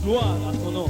Gloire à ton nom.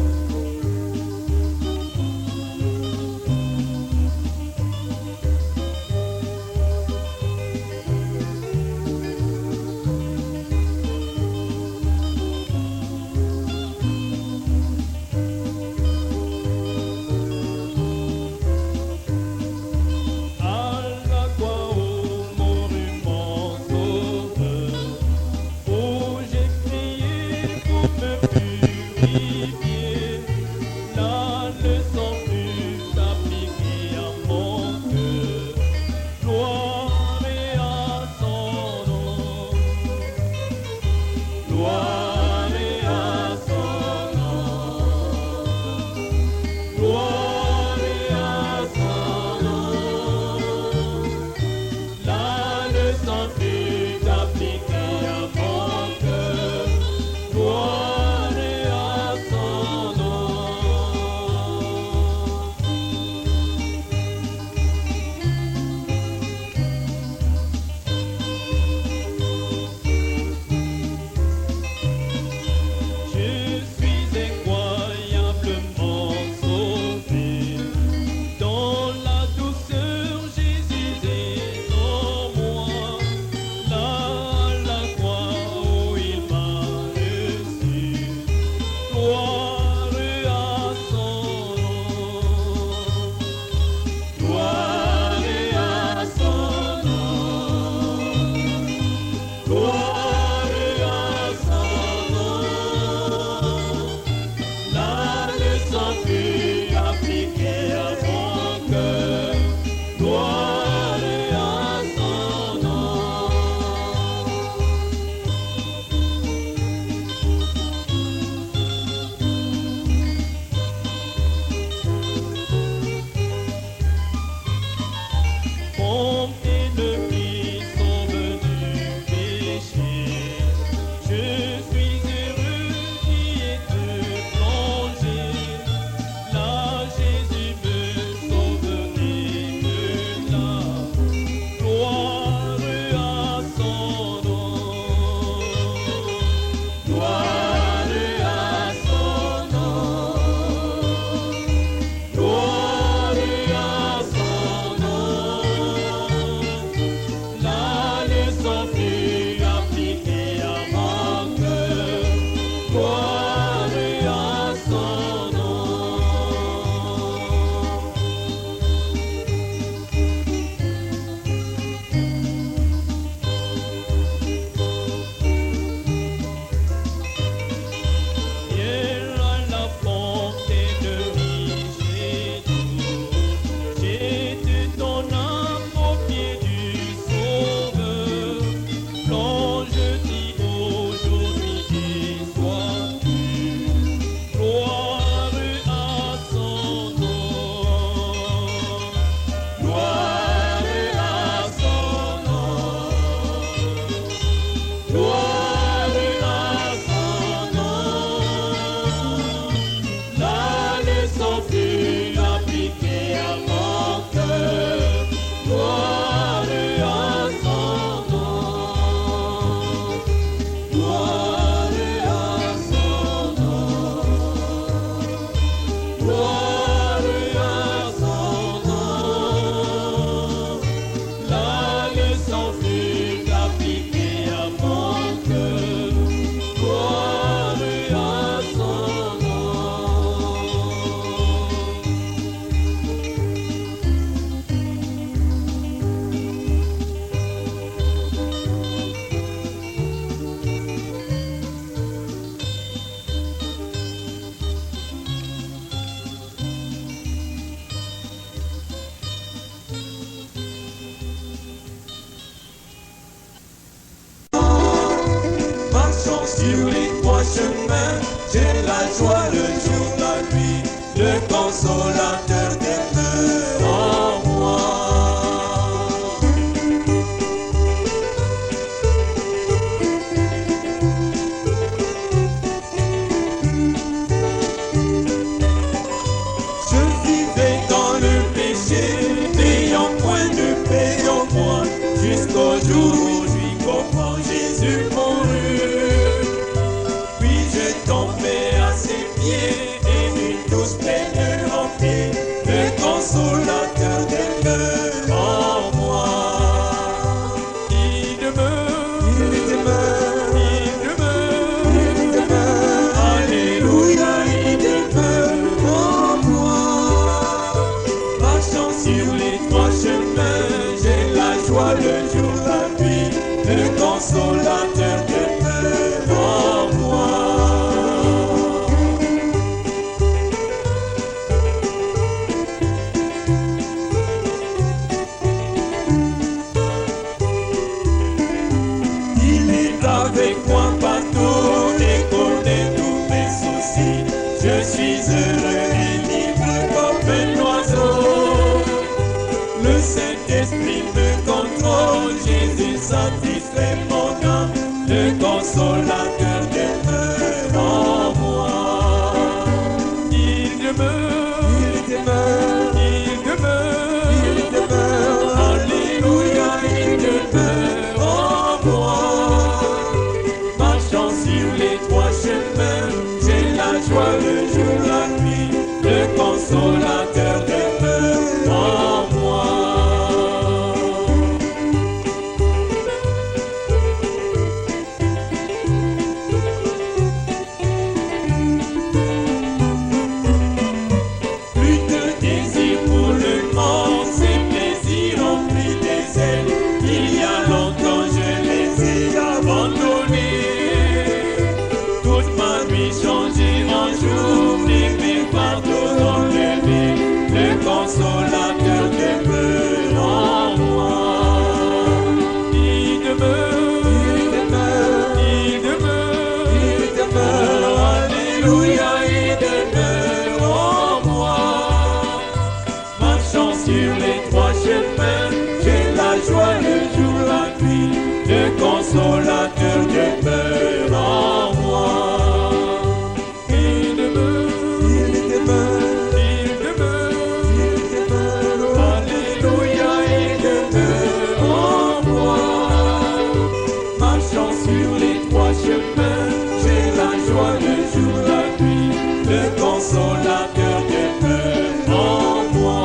Sur les trois chemins, j'ai la joie le jour, la nuit, le consolateur demeure en moi. Je vivais dans le péché, n'ayant point de paix en moi, jusqu'au jour où je comprends Jésus mourut. Tombé à ses prier et une douce plaine remplie, le consolateur demeure en moi. Il demeure, il demeure, il demeure, il demeure. Alléluia, il demeure en moi. Marchant sur les trois chemins, j'ai la joie le jour, la nuit, le consolateur demeure en moi. Il est avec moi partout et connaît tous mes soucis. Je suis heureux et libre comme un oiseau. Le Saint-Esprit me contrôle, Jésus satisfait mon âme, le consolateur demeure en moi. Il demeure, il demeure, il demeure, il demeure. Alléluia, il demeure en moi. Marchant sur les trois chemins, j'ai la joie le jour, la nuit, le consolateur demeure en moi. Plus de désir pour le monde, ses plaisirs ont pris des ailes. Il y a longtemps je les ai abandonnés. Toute ma vie changée en jour, mes fardeaux enlevés, le consolateur demeure en moi. Il demeure, il demeure, il demeure, il demeure. Alléluia, il demeure en moi. Marchant sur les trois chemins, j'ai la joie le jour, la nuit, le consolateur demeure en moi. Il demeure, il demeure, il demeure, il demeure. Alléluia, il demeure en moi. Marchant sur les trois chemins, j'ai la joie le jour, la nuit, le consolateur demeure en moi.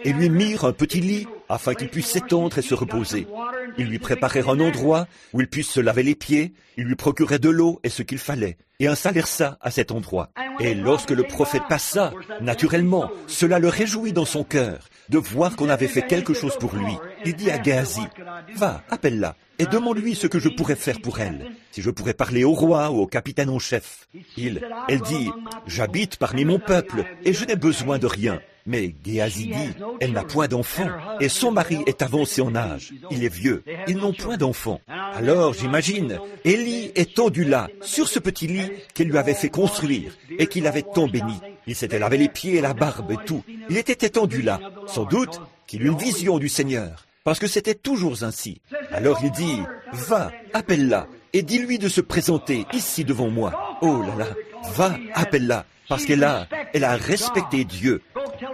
Et lui mirent un petit lit afin qu'il puisse s'étendre et se reposer. Ils lui préparèrent un endroit où il puisse se laver les pieds, ils lui procuraient de l'eau et ce qu'il fallait, et un salersa à cet endroit. Et lorsque le prophète passa, naturellement, cela le réjouit dans son cœur de voir qu'on avait fait quelque chose pour lui. Il dit à Géasi, « Va, appelle-la, et demande-lui ce que je pourrais faire pour elle, si je pourrais parler au roi ou au capitaine en chef. » Elle dit, « J'habite parmi mon peuple, et je n'ai besoin de rien. » Mais Géasi dit, elle n'a point d'enfant, et son mari est avancé en âge, il est vieux, ils n'ont point d'enfant. Alors j'imagine, Élie est tendu là, sur ce petit lit qu'elle lui avait fait construire, et qu'il avait tant béni. Il s'était lavé les pieds et la barbe et tout. Il était étendu là, sans doute qu'il eut une vision du Seigneur, parce que c'était toujours ainsi. Alors il dit, va, appelle-la, et dis-lui de se présenter ici devant moi. Oh là là, va, appelle-la, parce qu'elle a respecté Dieu.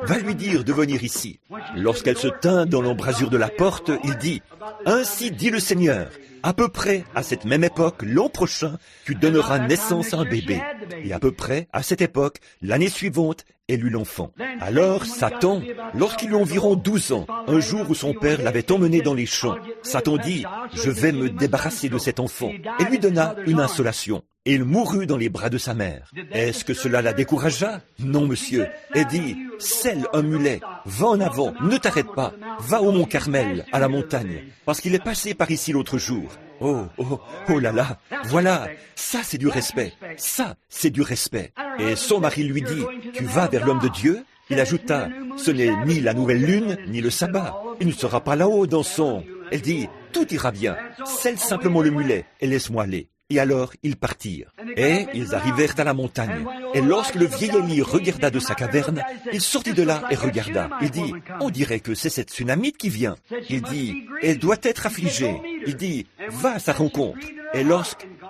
Va lui dire de venir ici. Lorsqu'elle se tint dans l'embrasure de la porte, il dit, « Ainsi dit le Seigneur, à peu près à cette même époque, l'an prochain, tu donneras naissance à un bébé. » Et à peu près à cette époque, l'année suivante, elle eut l'enfant. Alors Satan, lorsqu'il eut environ 12 ans, un jour où son père l'avait emmené dans les champs, Satan dit, « Je vais me débarrasser de cet enfant. » Et lui donna une insolation. Et il mourut dans les bras de sa mère. Est-ce que cela la découragea? Non, monsieur. Elle dit, « Selle un mulet, va en avant, ne t'arrête pas, va au mont Carmel, à la montagne, parce qu'il est passé par ici l'autre jour. » Oh là là, voilà, ça c'est du respect, ça c'est du respect. Et son mari lui dit, « Tu vas vers l'homme de Dieu ?» Il ajouta, « Ce n'est ni la nouvelle lune, ni le sabbat. Il ne sera pas là-haut dans son... » Elle dit, « Tout ira bien, selle simplement le mulet et laisse-moi aller. » Et alors, ils partirent. Et ils arrivèrent à la montagne. Et lorsque le vieil Élie regarda de sa caverne, il sortit de là et regarda. Il dit, « On dirait que c'est cette Sunamite qui vient. » Il dit, « Elle doit être affligée. » Il dit, « Va à sa rencontre. » Et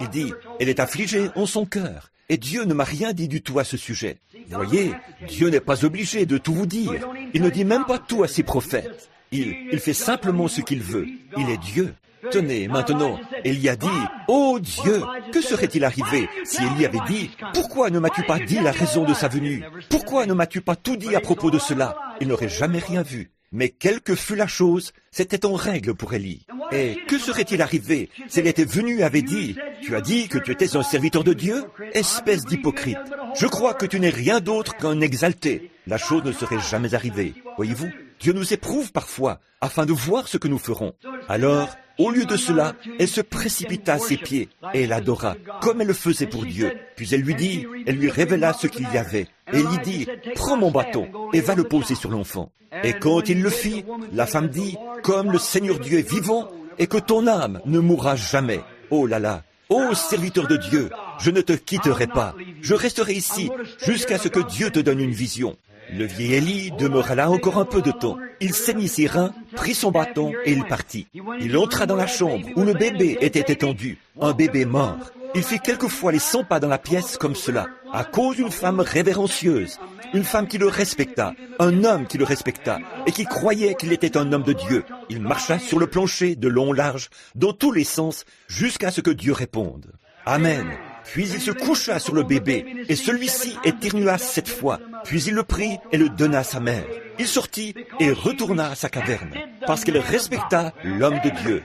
il dit, « Elle est affligée en son cœur. » Et Dieu ne m'a rien dit du tout à ce sujet. Voyez, Dieu n'est pas obligé de tout vous dire. Il ne dit même pas tout à ses prophètes. Il fait simplement ce qu'il veut. Il est Dieu. Tenez, maintenant, Élie a dit, « Ô Dieu, que serait-il arrivé si Élie avait dit, « Pourquoi ne m'as-tu pas dit la raison de sa venue? Pourquoi ne m'as-tu pas tout dit à propos de cela ?» Il n'aurait jamais rien vu. Mais quelle que fût la chose, c'était en règle pour Élie. Et que serait-il arrivé si elle était venue et avait dit, « Tu as dit que tu étais un serviteur de Dieu? Espèce d'hypocrite. Je crois que tu n'es rien d'autre qu'un exalté. » La chose ne serait jamais arrivée. Voyez-vous, Dieu nous éprouve parfois, afin de voir ce que nous ferons. Alors, au lieu de cela, elle se précipita à ses pieds et elle adora, comme elle le faisait pour Dieu. Puis elle lui révéla ce qu'il y avait. Et il dit, « Prends mon bâton et va le poser sur l'enfant. » Et quand il le fit, la femme dit, « Comme le Seigneur Dieu est vivant, et que ton âme ne mourra jamais. » Oh là là, ô serviteur de Dieu, je ne te quitterai pas. Je resterai ici jusqu'à ce que Dieu te donne une vision. Le vieil Élie demeura là encore un peu de temps. Il saignit ses reins, prit son bâton et il partit. Il entra dans la chambre où le bébé était étendu, un bébé mort. Il fit quelquefois les 100 pas dans la pièce comme cela, à cause d'une femme révérencieuse, une femme qui le respecta, un homme qui le respecta et qui croyait qu'il était un homme de Dieu. Il marcha sur le plancher de long en large, dans tous les sens, jusqu'à ce que Dieu réponde. Amen. Puis il se coucha sur le bébé, et celui-ci éternua 7 fois. Puis il le prit et le donna à sa mère. Il sortit et retourna à sa caverne, parce qu'elle respecta l'homme de Dieu.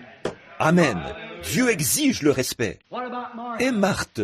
Amen. Dieu exige le respect. Et Marthe,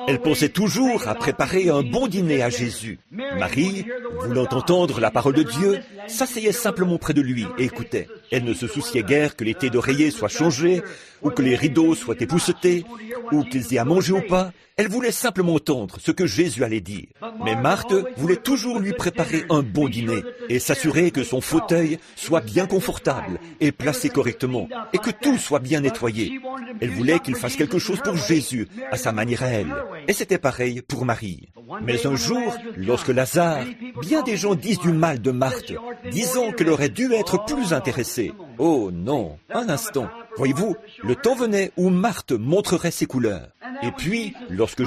elle pensait toujours à préparer un bon dîner à Jésus. Marie, voulant entendre la parole de Dieu, s'asseyait simplement près de lui et écoutait. Elle ne se souciait guère que les thés d'oreiller soient changés, ou que les rideaux soient époussetés, ou qu'ils aient à manger ou pas. Elle voulait simplement entendre ce que Jésus allait dire. Mais Marthe voulait toujours lui préparer un bon dîner et s'assurer que son fauteuil soit bien confortable et placé correctement et que tout soit bien nettoyé. Elle voulait qu'il fasse quelque chose pour Jésus à sa manière à elle. Et c'était pareil pour Marie. Mais un jour, lorsque Lazare, bien des gens disent du mal de Marthe, disant qu'elle aurait dû être plus intéressée. Oh non, un instant. Voyez-vous, le temps venait où Marthe montrerait ses couleurs. Et puis, lorsque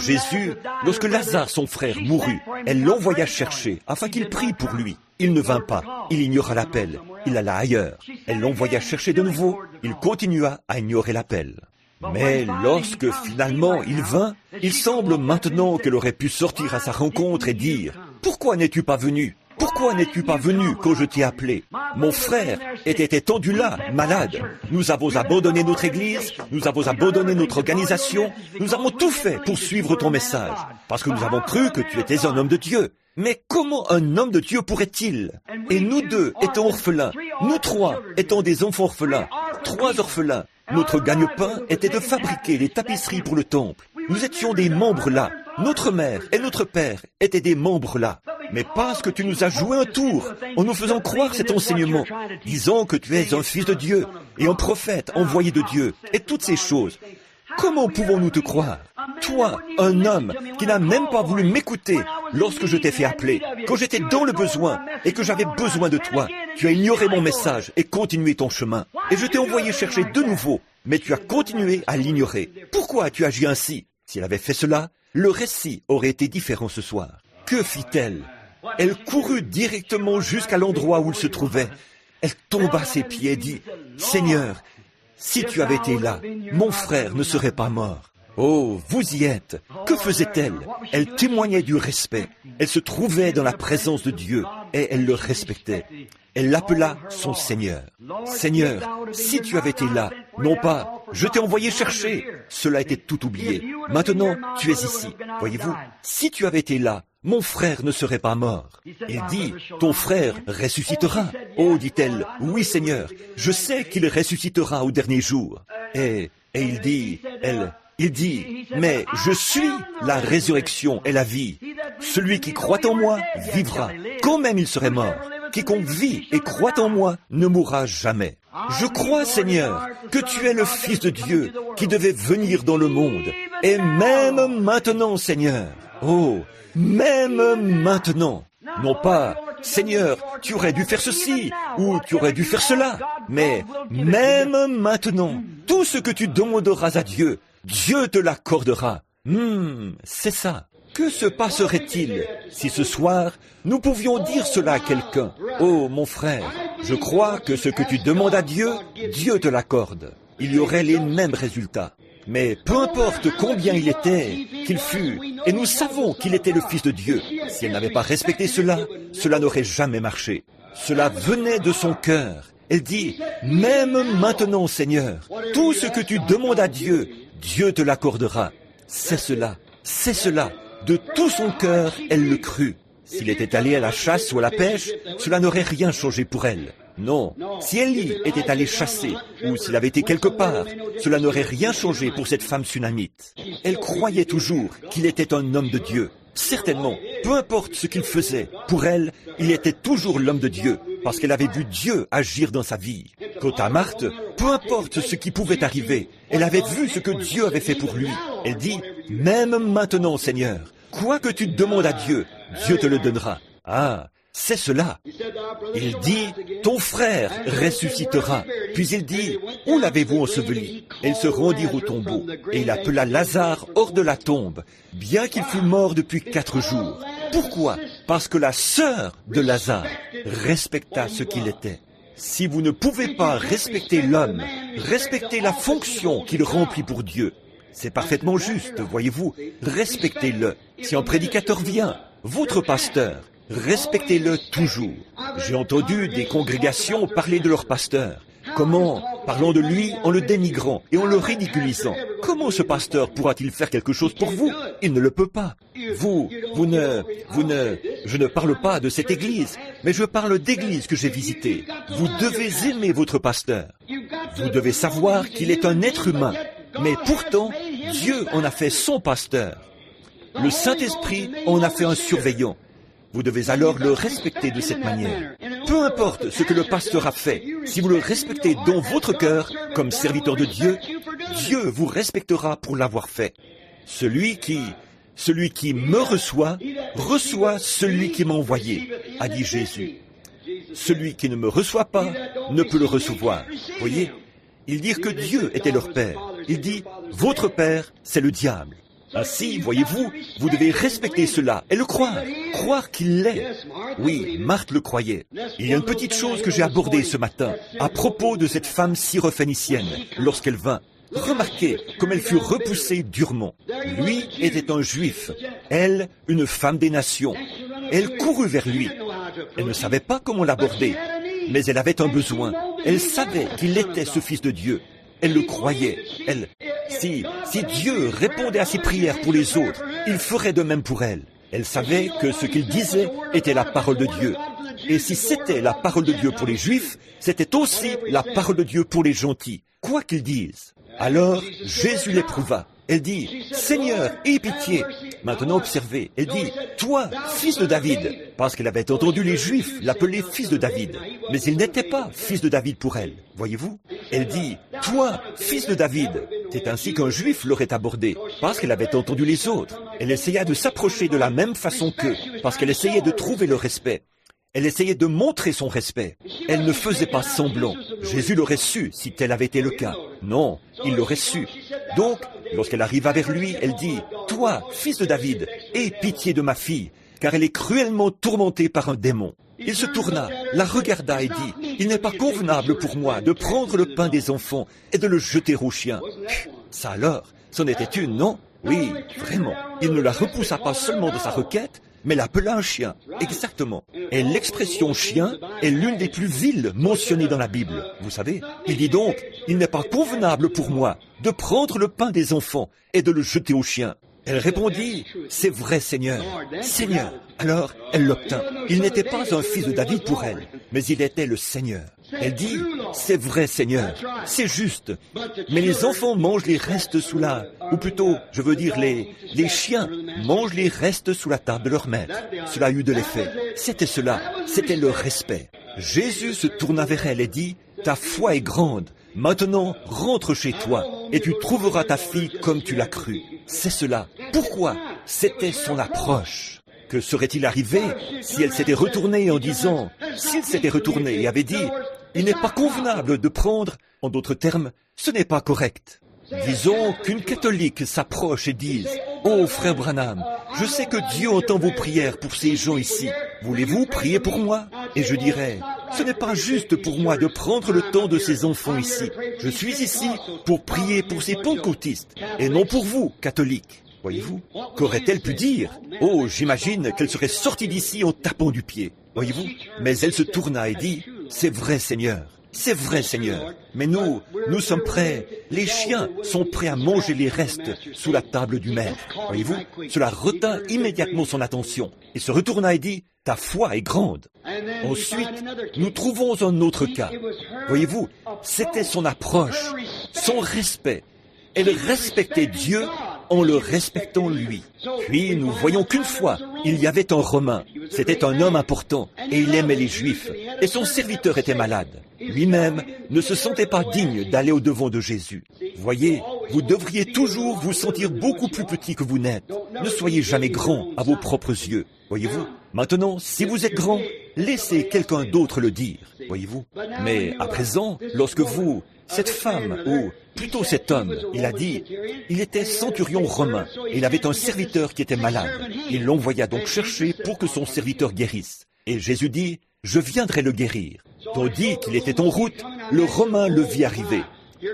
Lazare, son frère, mourut, elle l'envoya chercher, afin qu'il prie pour lui. Il ne vint pas, il ignora l'appel, il alla ailleurs. Elle l'envoya chercher de nouveau, il continua à ignorer l'appel. Mais lorsque finalement il vint, il semble maintenant qu'elle aurait pu sortir à sa rencontre et dire « Pourquoi n'es-tu pas venu ? Pourquoi n'es-tu pas venu quand je t'ai appelé? Mon frère était étendu là, malade. Nous avons abandonné notre église, nous avons abandonné notre organisation, nous avons tout fait pour suivre ton message, parce que nous avons cru que tu étais un homme de Dieu. Mais comment un homme de Dieu pourrait-il? Et nous deux étions orphelins, Nous trois étant des enfants orphelins, 3 orphelins, notre gagne-pain était de fabriquer les tapisseries pour le temple. Nous étions des membres là. Notre mère et notre père étaient des membres là. Mais parce que tu nous as joué un tour en nous faisant croire cet enseignement, disant que tu es un fils de Dieu et un prophète envoyé de Dieu et toutes ces choses, comment pouvons-nous te croire? Toi, un homme qui n'a même pas voulu m'écouter lorsque je t'ai fait appeler, quand j'étais dans le besoin et que j'avais besoin de toi, tu as ignoré mon message et continué ton chemin. Et je t'ai envoyé chercher de nouveau, mais tu as continué à l'ignorer. Pourquoi as-tu agi ainsi? S'il avait fait cela, le récit aurait été différent ce soir. Que fit-elle? Elle courut directement jusqu'à l'endroit où il se trouvait. Elle tomba à ses pieds et dit, « Seigneur, si tu avais été là, mon frère ne serait pas mort. » Oh, vous y êtes. Que faisait-elle? Elle témoignait du respect. Elle se trouvait dans la présence de Dieu et elle le respectait. Elle l'appela son Seigneur. Seigneur, si tu avais été là, non pas, je t'ai envoyé chercher. Cela était tout oublié. Maintenant, tu es ici. Voyez-vous, si tu avais été là, mon frère ne serait pas mort. Il dit, ton frère ressuscitera. Oh, dit-elle, oui Seigneur, je sais qu'il ressuscitera au dernier jour. Et il dit, il dit, mais je suis la résurrection et la vie. Celui qui croit en moi vivra, quand même il serait mort. Quiconque vit et croit en moi ne mourra jamais. Je crois, Seigneur, que tu es le Fils de Dieu qui devait venir dans le monde. Et même maintenant, Seigneur, oh, même maintenant. Non pas, Seigneur, tu aurais dû faire ceci, ou tu aurais dû faire cela. Mais même maintenant, tout ce que tu demanderas à Dieu, Dieu te l'accordera. C'est ça. Que se passerait-il si ce soir, nous pouvions dire cela à quelqu'un? Oh, mon frère, je crois que ce que tu demandes à Dieu, Dieu te l'accorde. Il y aurait les mêmes résultats. Mais peu importe combien il était, qu'il fût, et nous savons qu'il était le Fils de Dieu, si elle n'avait pas respecté cela, cela n'aurait jamais marché. Cela venait de son cœur. Elle dit, même maintenant, Seigneur, tout ce que tu demandes à Dieu, Dieu te l'accordera. C'est cela, c'est cela. De tout son cœur, elle le crut. S'il était allé à la chasse ou à la pêche, cela n'aurait rien changé pour elle. Non, si Élie était allé chasser, ou s'il avait été quelque part, cela n'aurait rien changé pour cette femme sunamite. Elle croyait toujours qu'il était un homme de Dieu. Certainement, peu importe ce qu'il faisait, pour elle, il était toujours l'homme de Dieu, parce qu'elle avait vu Dieu agir dans sa vie. Quant à Marthe, peu importe ce qui pouvait arriver, elle avait vu ce que Dieu avait fait pour lui. Elle dit, même maintenant, Seigneur, quoi que tu demandes à Dieu, Dieu te le donnera. Ah, c'est cela. Il dit, ton frère ressuscitera. Puis il dit, où l'avez-vous enseveli? Ils se rendirent au tombeau, et il appela Lazare hors de la tombe, bien qu'il fût mort depuis 4 jours. Pourquoi? Parce que la sœur de Lazare respecta ce qu'il était. Si vous ne pouvez pas respecter l'homme, respectez la fonction qu'il remplit pour Dieu. C'est parfaitement juste, voyez-vous, respectez-le. Si un prédicateur vient, votre pasteur, respectez-le toujours. J'ai entendu des congrégations parler de leur pasteur. Comment? Parlant de lui en le dénigrant et en le ridiculisant. Comment ce pasteur pourra-t-il faire quelque chose pour vous? Il ne le peut pas. Je ne parle pas de cette église, mais je parle d'églises que j'ai visitées. Vous devez aimer votre pasteur. Vous devez savoir qu'il est un être humain. Mais pourtant, Dieu en a fait son pasteur. Le Saint-Esprit en a fait un surveillant. Vous devez alors le respecter de cette manière. Peu importe ce que le pasteur a fait, si vous le respectez dans votre cœur, comme serviteur de Dieu, Dieu vous respectera pour l'avoir fait. Celui qui me reçoit, reçoit celui qui m'a envoyé, a dit Jésus. Celui qui ne me reçoit pas ne peut le recevoir. Voyez, ils dirent que Dieu était leur Père. Il dit, votre Père, c'est le diable. Ainsi, voyez-vous, vous devez respecter cela et le croire qu'il l'est. Oui, Marthe le croyait. Il y a une petite chose que j'ai abordée ce matin, à propos de cette femme syrophénicienne, lorsqu'elle vint. Remarquez comme elle fut repoussée durement. Lui était un juif, elle, une femme des nations. Elle courut vers lui. Elle ne savait pas comment l'aborder, mais elle avait un besoin. Elle savait qu'il était ce Fils de Dieu. Elle le croyait. Si Dieu répondait à ses prières pour les autres, il ferait de même pour elle. Elle savait que ce qu'il disait était la parole de Dieu. Et si c'était la parole de Dieu pour les Juifs, c'était aussi la parole de Dieu pour les gentils, quoi qu'ils disent. Alors, Jésus l'éprouva. Elle dit, « Seigneur, aie pitié !» Maintenant, observez, elle dit, « Toi, fils de David !» Parce qu'elle avait entendu les Juifs l'appeler fils de David. Mais il n'était pas fils de David pour elle, voyez-vous. Elle dit, « Toi, fils de David !» C'est ainsi qu'un Juif l'aurait abordé, parce qu'elle avait entendu les autres. Elle essaya de s'approcher de la même façon qu'eux, parce qu'elle essayait de trouver le respect. Elle essayait de montrer son respect. Elle ne faisait pas semblant. Jésus l'aurait su si tel avait été le cas. Non, il l'aurait su. Donc, lorsqu'elle arriva vers lui, elle dit, « Toi, fils de David, aie pitié de ma fille, car elle est cruellement tourmentée par un démon. » Il se tourna, la regarda et dit, « Il n'est pas convenable pour moi de prendre le pain des enfants et de le jeter aux chiens. » Ça alors, c'en était une, non? Oui, vraiment. Il ne la repoussa pas seulement de sa requête, mais l'appela un chien, exactement. Et l'expression chien est l'une des plus viles mentionnées dans la Bible, vous savez. Il dit donc, il n'est pas convenable pour moi de prendre le pain des enfants et de le jeter aux chiens. Elle répondit, c'est vrai Seigneur, Seigneur. Alors, elle l'obtint. Il n'était pas un fils de David pour elle, mais il était le Seigneur. Elle dit, c'est vrai Seigneur, c'est juste, mais les enfants mangent les restes sous la... Ou plutôt, je veux dire, les chiens mangent les restes sous la table de leur maître. Cela eut de l'effet. C'était cela, c'était le respect. Jésus se tourna vers elle et dit, ta foi est grande, maintenant rentre chez toi, et tu trouveras ta fille comme tu l'as cru. C'est cela. Pourquoi? C'était son approche. Que serait-il arrivé si elle s'était retournée en disant, s'il s'était retourné et avait dit, il n'est pas convenable de prendre, en d'autres termes, ce n'est pas correct. Disons qu'une catholique s'approche et dise, oh frère Branham, je sais que Dieu entend vos prières pour ces gens ici. Voulez-vous prier pour moi? Et je dirais, ce n'est pas juste pour moi de prendre le temps de ces enfants ici. Je suis ici pour prier pour ces pentecôtistes, et non pour vous, catholiques. Voyez-vous, qu'aurait-elle pu dire? Oh, j'imagine qu'elle serait sortie d'ici en tapant du pied. Voyez-vous? Mais elle se tourna et dit, c'est vrai Seigneur, c'est vrai Seigneur. Mais nous sommes prêts. Les chiens sont prêts à manger les restes sous la table du maître. Voyez-vous? Cela retint immédiatement son attention. Il se retourna et dit, ta foi est grande. Ensuite, nous trouvons un autre cas. Voyez-vous, c'était son approche, son respect. Elle respectait Dieu en le respectant lui. Puis nous voyons qu'une fois, il y avait un Romain. C'était un homme important et il aimait les Juifs. Et son serviteur était malade. Lui-même ne se sentait pas digne d'aller au-devant de Jésus. Voyez, vous devriez toujours vous sentir beaucoup plus petit que vous n'êtes. Ne soyez jamais grand à vos propres yeux. Voyez-vous? Maintenant, si vous êtes grand, laissez quelqu'un d'autre le dire. Voyez-vous? Mais à présent, lorsque vous, cette femme, ou plutôt cet homme, il a dit, il était centurion romain, et il avait un serviteur qui était malade. Il l'envoya donc chercher pour que son serviteur guérisse. Et Jésus dit, je viendrai le guérir. Tandis qu'il était en route, le Romain le vit arriver.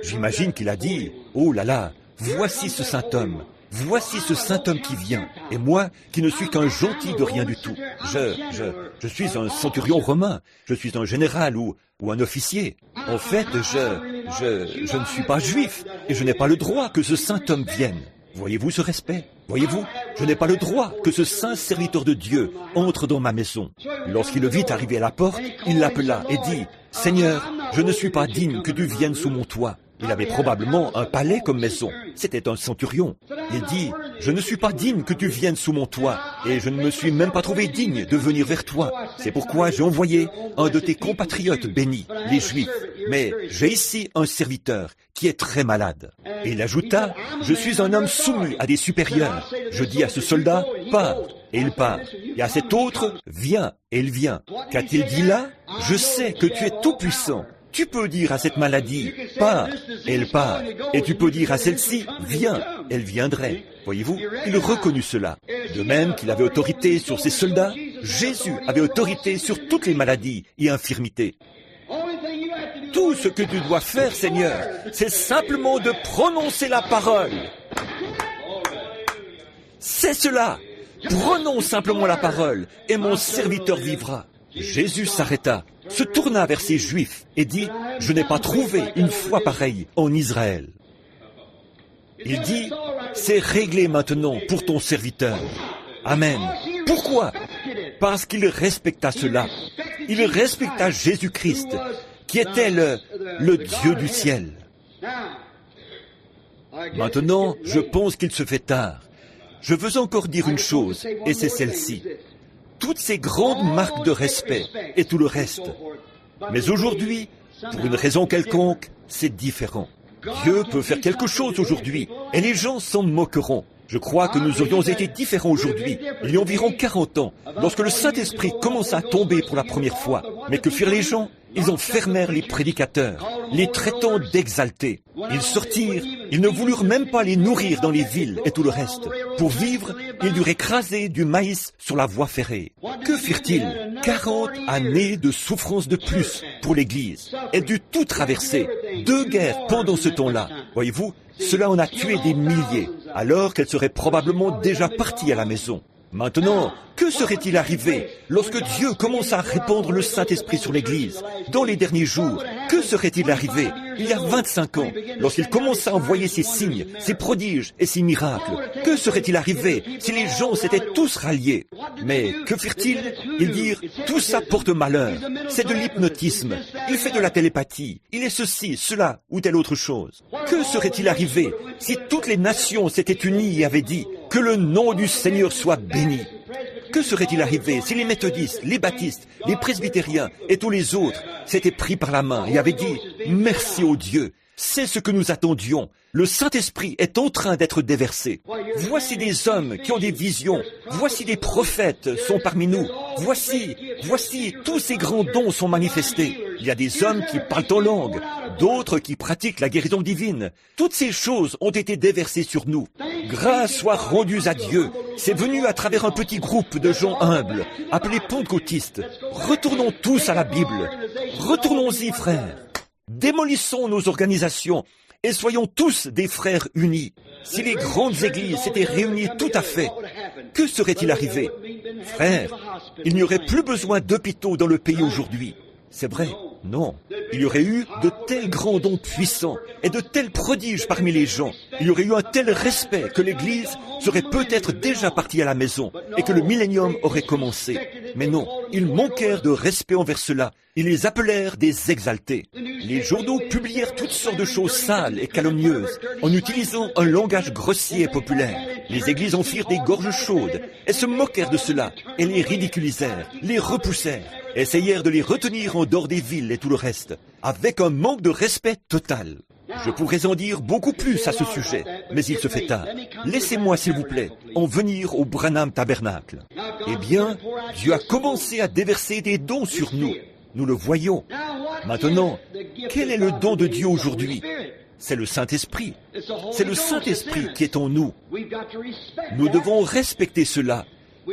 J'imagine qu'il a dit, oh là là, voici ce saint homme. Voici ce saint homme qui vient, et moi, qui ne suis qu'un gentil de rien du tout. Je suis un centurion romain, je suis un général ou un officier. En fait, je ne suis pas juif, et je n'ai pas le droit que ce saint homme vienne. Voyez-vous ce respect? Voyez-vous? Je n'ai pas le droit que ce saint serviteur de Dieu entre dans ma maison. Lorsqu'il le vit arriver à la porte, il l'appela et dit, « Seigneur, je ne suis pas digne que tu viennes sous mon toit. » Il avait probablement un palais comme maison. C'était un centurion. Il dit, « Je ne suis pas digne que tu viennes sous mon toit, et je ne me suis même pas trouvé digne de venir vers toi. C'est pourquoi j'ai envoyé un de tes compatriotes bénis, les Juifs. Mais j'ai ici un serviteur qui est très malade. » Et il ajouta, « Je suis un homme soumis à des supérieurs. Je dis à ce soldat, pars, et il part. Et à cet autre, viens, et il vient. Qu'a-t-il dit là? Je sais que tu es tout puissant. Tu peux dire à cette maladie, pars, elle part. Et tu peux dire à celle-ci, viens, elle viendrait. Voyez-vous, il reconnut cela. De même qu'il avait autorité sur ses soldats, Jésus avait autorité sur toutes les maladies et infirmités. Tout ce que tu dois faire, Seigneur, c'est simplement de prononcer la parole. C'est cela. Prononce simplement la parole, et mon serviteur vivra. Jésus s'arrêta, se tourna vers ces Juifs et dit, « Je n'ai pas trouvé une foi pareille en Israël. » Il dit, « C'est réglé maintenant pour ton serviteur. » Amen. Pourquoi? Parce qu'il respecta cela. Il respecta Jésus-Christ, qui était le Dieu du ciel. Maintenant, je pense qu'il se fait tard. Je veux encore dire une chose, et c'est celle-ci. Toutes ces grandes marques de respect et tout le reste. Mais aujourd'hui, pour une raison quelconque, c'est différent. Dieu peut faire quelque chose aujourd'hui, et les gens s'en moqueront. Je crois que nous aurions été différents aujourd'hui, il y a environ 40 ans, lorsque le Saint-Esprit commença à tomber pour la première fois. Mais que firent les gens? Ils enfermèrent les prédicateurs, les traitant d'exaltés. Ils sortirent, ils ne voulurent même pas les nourrir dans les villes et tout le reste. Pour vivre, ils durent écraser du maïs sur la voie ferrée. Que firent-ils? 40 années de souffrance de plus pour l'Église. Elle dut tout traverser. 2 guerres pendant ce temps-là. Voyez-vous, cela en a tué des milliers, alors qu'elle serait probablement déjà partie à la maison. Maintenant, que serait-il arrivé lorsque Dieu commença à répandre le Saint-Esprit sur l'Église dans les derniers jours? Que serait-il arrivé il y a 25 ans, lorsqu'il commença à envoyer ses signes, ses prodiges et ses miracles? Que serait-il arrivé si les gens s'étaient tous ralliés? Mais que firent-ils? Ils dirent, tout ça porte malheur, c'est de l'hypnotisme, il fait de la télépathie, il est ceci, cela ou telle autre chose. Que serait-il arrivé si toutes les nations s'étaient unies et avaient dit, que le nom du Seigneur soit béni? Que serait-il arrivé si les méthodistes, les baptistes, les presbytériens et tous les autres s'étaient pris par la main et avaient dit « Merci au Dieu, c'est ce que nous attendions, le Saint-Esprit est en train d'être déversé. Voici des hommes qui ont des visions, voici des prophètes sont parmi nous, voici, tous ces grands dons sont manifestés. Il y a des hommes qui parlent en langue, d'autres qui pratiquent la guérison divine. Toutes ces choses ont été déversées sur nous. Grâce soit rendue à Dieu. C'est venu à travers un petit groupe de gens humbles, appelés pentecôtistes. Retournons tous à la Bible. Retournons-y, frères. Démolissons nos organisations et soyons tous des frères unis. Si les grandes églises s'étaient réunies tout à fait, que serait-il arrivé? Frères, il n'y aurait plus besoin d'hôpitaux dans le pays aujourd'hui. C'est vrai, non. Il y aurait eu de tels grands dons puissants et de tels prodiges parmi les gens. Il y aurait eu un tel respect que l'Église serait peut-être déjà partie à la maison et que le millénium aurait commencé. Mais non, ils manquèrent de respect envers cela. Ils les appelèrent des exaltés. Les journaux publièrent toutes sortes de choses sales et calomnieuses en utilisant un langage grossier et populaire. Les églises en firent des gorges chaudes et se moquèrent de cela et les ridiculisèrent, les repoussèrent, essayèrent de les retenir en dehors des villes et tout le reste, avec un manque de respect total. Je pourrais en dire beaucoup plus à ce sujet, mais il se fait tard. Laissez-moi, s'il vous plaît, en venir au Branham Tabernacle. Eh bien, Dieu a commencé à déverser des dons sur nous. Nous le voyons. Maintenant, quel est le don de Dieu aujourd'hui? C'est le Saint-Esprit. C'est le Saint-Esprit qui est en nous. Nous devons respecter cela.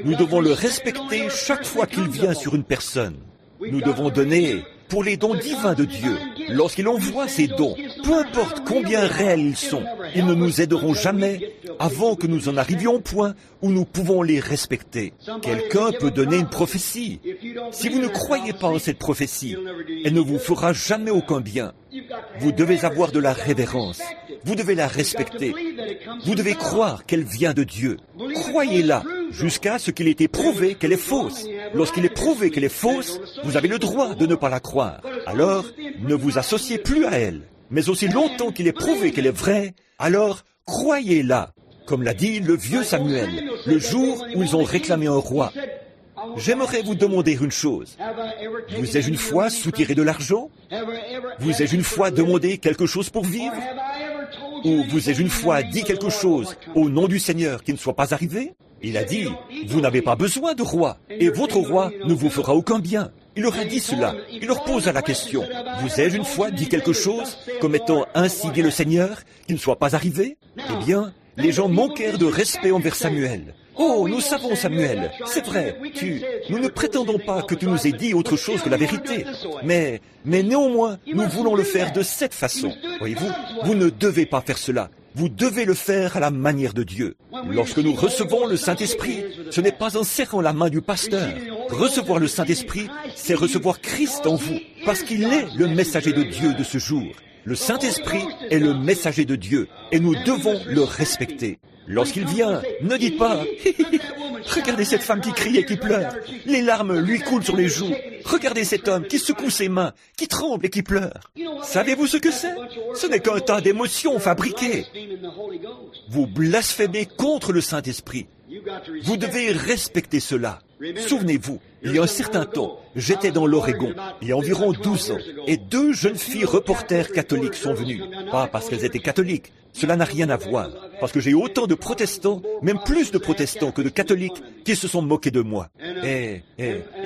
Nous devons le respecter chaque fois qu'il vient sur une personne. Nous devons donner pour les dons divins de Dieu. Lorsqu'il envoie ces dons, peu importe combien réels ils sont, ils ne nous aideront jamais avant que nous en arrivions au point où nous pouvons les respecter. Quelqu'un peut donner une prophétie. Si vous ne croyez pas en cette prophétie, elle ne vous fera jamais aucun bien. Vous devez avoir de la révérence. Vous devez la respecter. Vous devez croire qu'elle vient de Dieu. Croyez-la jusqu'à ce qu'il ait été prouvé qu'elle est fausse. Lorsqu'il est prouvé qu'elle est fausse, vous avez le droit de ne pas la croire. Alors, ne vous associez plus à elle. Mais aussi longtemps qu'il est prouvé qu'elle est vraie, alors croyez-la. Comme l'a dit le vieux Samuel, le jour où ils ont réclamé un roi. J'aimerais vous demander une chose. Vous ai-je une fois soutiré de l'argent? Vous ai-je une fois demandé quelque chose pour vivre? Ou vous ai-je une fois dit quelque chose au nom du Seigneur qui ne soit pas arrivé? Il a dit, vous n'avez pas besoin de roi, et votre roi ne vous fera aucun bien. Il leur a dit cela. Il leur posa la question. Vous ai-je une fois dit quelque chose, comme étant ainsi dit le Seigneur, qui ne soit pas arrivé? Eh bien, les gens manquèrent de respect envers Samuel. Oh, nous savons, Samuel, c'est vrai, nous ne prétendons pas que tu nous aies dit autre chose que la vérité, mais néanmoins, nous voulons le faire de cette façon. Voyez-vous, vous ne devez pas faire cela. Vous devez le faire à la manière de Dieu. Lorsque nous recevons le Saint-Esprit, ce n'est pas en serrant la main du pasteur. Recevoir le Saint-Esprit, c'est recevoir Christ en vous, parce qu'il est le messager de Dieu de ce jour. Le Saint-Esprit est le messager de Dieu, et nous devons le respecter. Lorsqu'il vient, ne dites pas Regardez cette femme qui crie et qui pleure. Les larmes lui coulent sur les joues. Regardez cet homme qui secoue ses mains, qui tremble et qui pleure. Savez-vous ce que c'est? Ce n'est qu'un tas d'émotions fabriquées. Vous blasphémez contre le Saint-Esprit. Vous devez respecter cela. Souvenez-vous, il y a un certain temps, j'étais dans l'Oregon, il y a environ 12 ans, et 2 jeunes filles reporters catholiques sont venues. Pas parce qu'elles étaient catholiques, cela n'a rien à voir, parce que j'ai autant de protestants, même plus de protestants que de catholiques, qui se sont moqués de moi. Et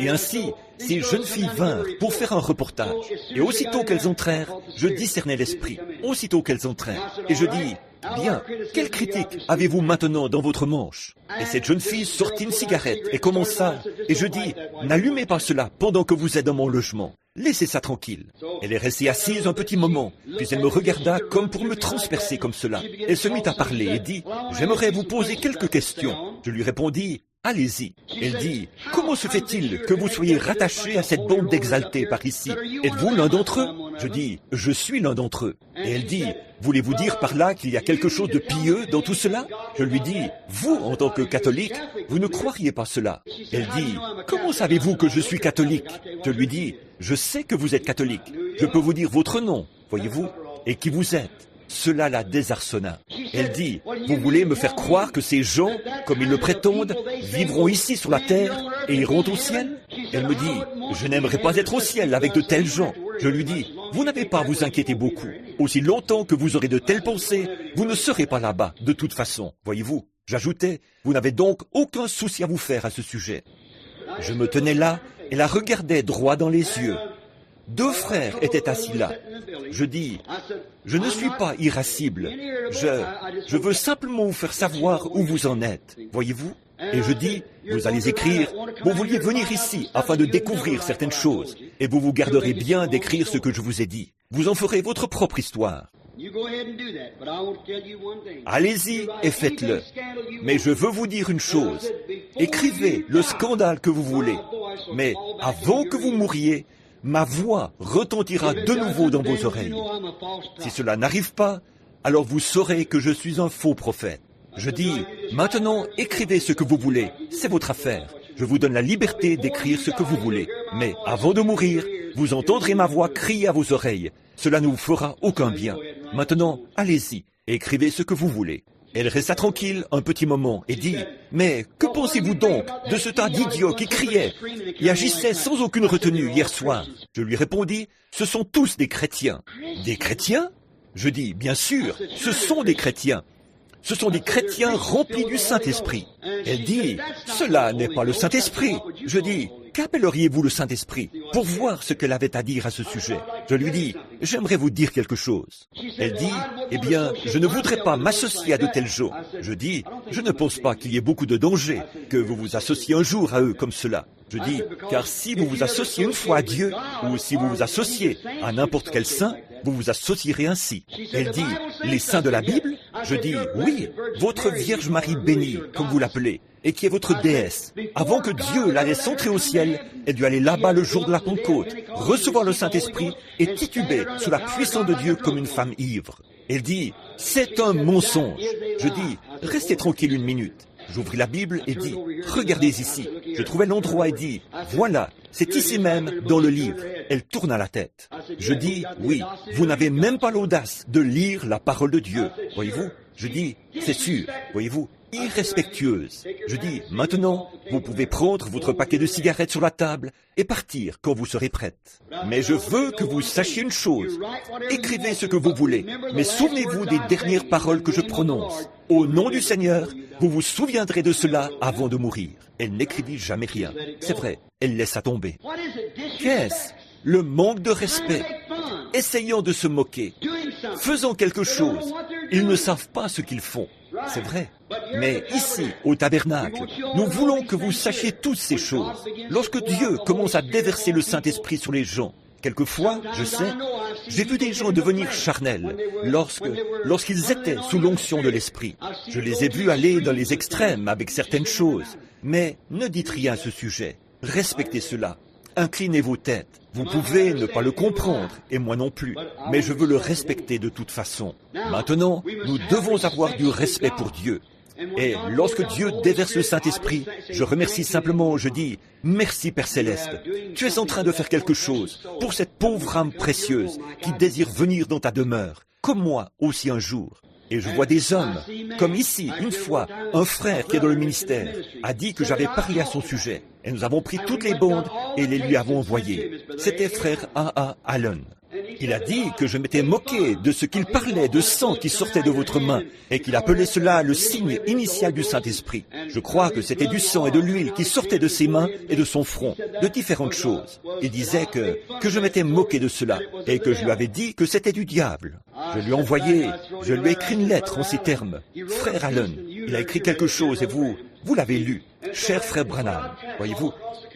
ainsi, ces jeunes filles vinrent pour faire un reportage, et aussitôt qu'elles entrèrent, je discernais l'esprit, aussitôt qu'elles entrèrent, et je dis... Bien, quelle critique avez-vous maintenant dans votre manche? Et cette jeune fille sortit une cigarette et commença, et je dis, n'allumez pas cela pendant que vous êtes dans mon logement. Laissez ça tranquille. Elle est restée assise un petit moment, puis elle me regarda comme pour me transpercer comme cela. Elle se mit à parler et dit, j'aimerais vous poser quelques questions. Je lui répondis, allez-y. Elle dit, comment se fait-il que vous soyez rattaché à cette bande d'exaltés par ici? Êtes-vous l'un d'entre eux? Je dis, je suis l'un d'entre eux. Et elle dit, voulez-vous dire par là qu'il y a quelque chose de pieux dans tout cela? Je lui dis, vous, en tant que catholique, vous ne croiriez pas cela. Elle dit, comment savez-vous que je suis catholique? Je lui dis, je sais que vous êtes catholique. Je peux vous dire votre nom, voyez-vous, et qui vous êtes. Cela la désarçonna. Elle dit, vous voulez me faire croire que ces gens, comme ils le prétendent, vivront ici sur la terre et iront au ciel? Elle me dit, je n'aimerais pas être au ciel avec de tels gens. Je lui dis, vous n'avez pas à vous inquiéter beaucoup. Aussi longtemps que vous aurez de telles pensées, vous ne serez pas là-bas, de toute façon. Voyez-vous, j'ajoutais, vous n'avez donc aucun souci à vous faire à ce sujet. Je me tenais là et la regardais droit dans les yeux. 2 frères étaient assis là. Je dis, je ne suis pas irascible. Je veux simplement vous faire savoir où vous en êtes. Voyez-vous? Et je dis, vous allez écrire, vous vouliez venir ici afin de découvrir certaines choses, et vous vous garderez bien d'écrire ce que je vous ai dit. Vous en ferez votre propre histoire. Allez-y et faites-le. Mais je veux vous dire une chose. Écrivez le scandale que vous voulez. Mais avant que vous mouriez, ma voix retentira de nouveau dans vos oreilles. Si cela n'arrive pas, alors vous saurez que je suis un faux prophète. Je dis, maintenant, écrivez ce que vous voulez, c'est votre affaire. Je vous donne la liberté d'écrire ce que vous voulez. Mais avant de mourir, vous entendrez ma voix crier à vos oreilles. Cela ne vous fera aucun bien. Maintenant, allez-y, écrivez ce que vous voulez. Elle resta tranquille un petit moment et dit, « Mais que pensez-vous donc de ce tas d'idiots qui criaient et agissaient sans aucune retenue hier soir ?» Je lui répondis, « Ce sont tous des chrétiens. » « Des chrétiens ?» Je dis, « Bien sûr, ce sont des chrétiens. Ce sont des chrétiens remplis du Saint-Esprit. » Elle dit, « Cela n'est pas le Saint-Esprit. » Je dis, « Qu'appelleriez-vous le Saint-Esprit » pour voir ce qu'elle avait à dire à ce sujet. Je lui dis, « J'aimerais vous dire quelque chose. » Elle dit, « Eh bien, je ne voudrais pas m'associer à de tels gens. » Je dis, « Je ne pense pas qu'il y ait beaucoup de danger que vous vous associez un jour à eux comme cela. » Je dis, « Car si vous vous associez une fois à Dieu, ou si vous vous associez à n'importe quel saint, vous vous associerez ainsi. » Elle dit, « Les saints de la Bible ?» Je dis, « Oui, votre Vierge Marie bénie, comme vous l'appelez, et qui est votre déesse. Avant que Dieu la laisse entrer au ciel, elle dut aller là-bas le jour de la Pentecôte, recevoir le Saint-Esprit et tituber sous la puissance de Dieu comme une femme ivre. » Elle dit, « C'est un mensonge. » Je dis, « Restez tranquille une minute. » J'ouvris la Bible et dis, « Regardez ici. » Je trouvais l'endroit et dis, « Voilà, c'est ici même dans le livre. » Elle tourna la tête. Je dis, « Oui, vous n'avez même pas l'audace de lire la parole de Dieu. » Voyez-vous? Je dis, « C'est sûr. » Voyez-vous? Irrespectueuse. Je dis, maintenant, vous pouvez prendre votre paquet de cigarettes sur la table et partir quand vous serez prête. Mais je veux que vous sachiez une chose. Écrivez ce que vous voulez, mais souvenez-vous des dernières paroles que je prononce. Au nom du Seigneur, vous vous souviendrez de cela avant de mourir. Elle n'écrivit jamais rien. C'est vrai, elle laissa tomber. Qu'est-ce? Le manque de respect. Essayant de se moquer. Faisant quelque chose. Ils ne savent pas ce qu'ils font. C'est vrai. Mais ici, au tabernacle, nous voulons que vous sachiez toutes ces choses. Lorsque Dieu commence à déverser le Saint-Esprit sur les gens, quelquefois, je sais, j'ai vu des gens devenir charnels lorsqu'ils étaient sous l'onction de l'Esprit. Je les ai vus aller dans les extrêmes avec certaines choses. Mais ne dites rien à ce sujet. Respectez cela. Inclinez vos têtes. Vous pouvez ne pas le comprendre, et moi non plus, mais je veux le respecter de toute façon. Maintenant, nous devons avoir du respect pour Dieu. Et lorsque Dieu déverse le Saint-Esprit, je remercie simplement, je dis, merci Père Céleste, tu es en train de faire quelque chose pour cette pauvre âme précieuse qui désire venir dans ta demeure, comme moi aussi un jour. Et je vois des hommes, comme ici, une fois, un frère qui est dans le ministère a dit que j'avais parlé à son sujet. Et nous avons pris toutes les bandes et les lui avons envoyées. C'était frère A.A. Allen. Il a dit que je m'étais moqué de ce qu'il parlait de sang qui sortait de votre main et qu'il appelait cela le signe initial du Saint-Esprit. Je crois que c'était du sang et de l'huile qui sortaient de ses mains et de son front, de différentes choses. Il disait que je m'étais moqué de cela et que je lui avais dit que c'était du diable. Je lui ai écrit une lettre en ces termes. Frère Allen, il a écrit quelque chose et vous l'avez lu. Cher frère Branham, voyez-vous.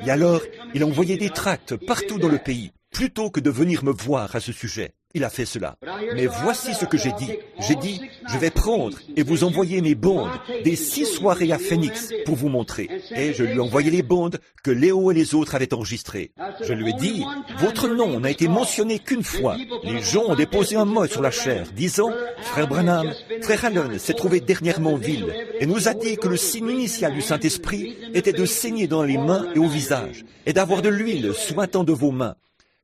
Et alors, il a envoyé des tracts partout dans le pays. Plutôt que de venir me voir à ce sujet, il a fait cela. Mais voici ce que j'ai dit. J'ai dit, je vais prendre et vous envoyer mes bandes des 6 soirées à Phoenix pour vous montrer. Et je lui ai envoyé les bandes que Léo et les autres avaient enregistrées. Je lui ai dit, votre nom n'a été mentionné qu'une fois. Les gens ont déposé un mot sur la chair, disant, frère Branham, frère Allen s'est trouvé dernièrement en ville et nous a dit que le signe initial du Saint-Esprit était de saigner dans les mains et au visage et d'avoir de l'huile sointant de vos mains.